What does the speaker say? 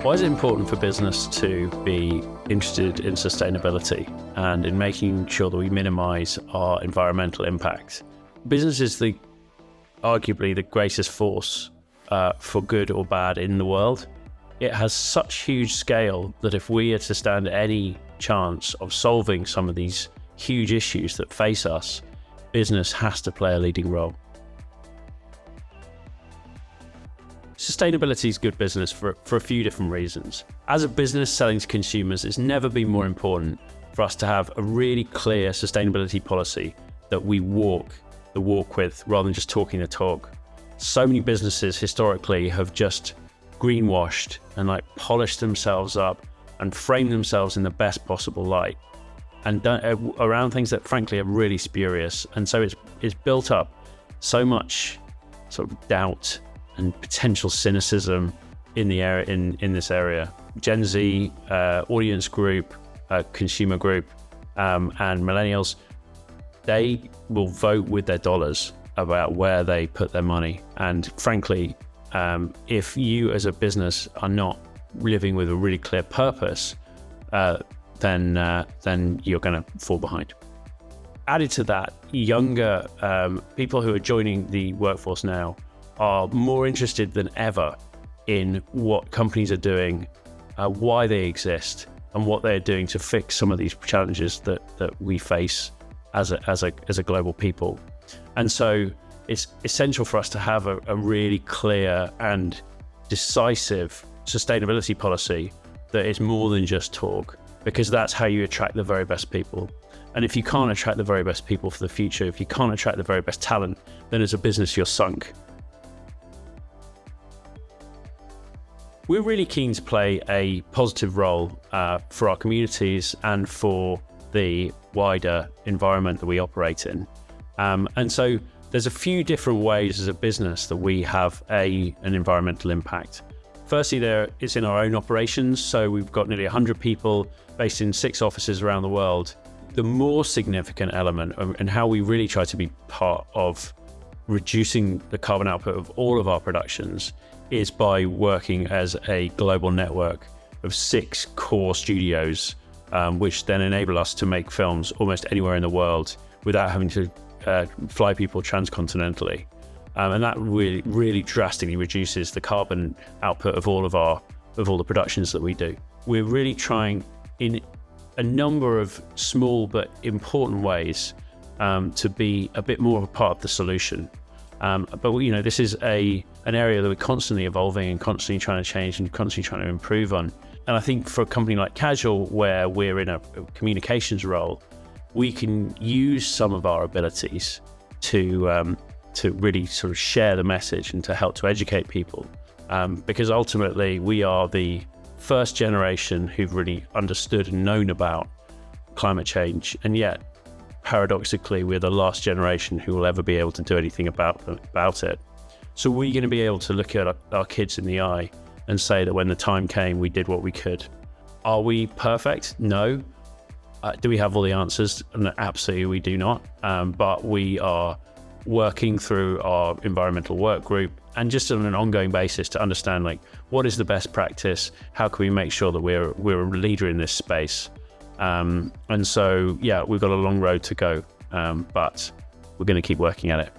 Why is it important for business to be interested in sustainability and in making sure that we minimize our environmental impact? Business is arguably the greatest force for good or bad in the world. It has such huge scale that if we are to stand any chance of solving some of these huge issues that face us, business has to play a leading role. Sustainability is good business for a few different reasons. As a business selling to consumers, it's never been more important for us to have a really clear sustainability policy that we walk the walk with rather than just talking the talk. So many businesses historically have just greenwashed and polished themselves up and framed themselves in the best possible light and done around things that frankly are really spurious. And so it's built up so much sort of doubt and potential cynicism in the area, in this area. Gen Z, audience group, consumer group, and millennials, they will vote with their dollars about where they put their money. And frankly, if you as a business are not living with a really clear purpose, then you're going to fall behind. Added to that, younger people who are joining the workforce now are more interested than ever in what companies are doing, why they exist, and what they're doing to fix some of these challenges that we face as a global people. And so it's essential for us to have a really clear and decisive sustainability policy that is more than just talk, because that's how you attract the very best people. And if you can't attract the very best people for the future, if you can't attract the very best talent, then as a business, you're sunk. We're really keen to play a positive role for our communities and for the wider environment that we operate in. And so there's a few different ways as a business that we have an environmental impact. Firstly, it's in our own operations. So we've got nearly 100 people based in 6 offices around the world. The more significant element and how we really try to be part of reducing the carbon output of all of our productions is by working as a global network of 6 core studios, which then enable us to make films almost anywhere in the world without having to fly people transcontinentally. And that really, really drastically reduces the carbon output of all the productions that we do. We're really trying in a number of small but important ways to be a bit more of a part of the solution. But this is an area that we're constantly evolving and constantly trying to change and constantly trying to improve on. And I think for a company like Casual, where we're in a communications role, we can use some of our abilities to really sort of share the message and to help to educate people. Because ultimately we are the first generation who've really understood and known about climate change, and yet paradoxically, we're the last generation who will ever be able to do anything about it. So we're going to be able to look at our kids in the eye and say that when the time came, we did what we could. Are we perfect? No. Do we have all the answers? No, absolutely, we do not. But we are working through our environmental work group and just on an ongoing basis to understand what is the best practice? How can we make sure that we're a leader in this space? And so, we've got a long road to go, but we're going to keep working at it.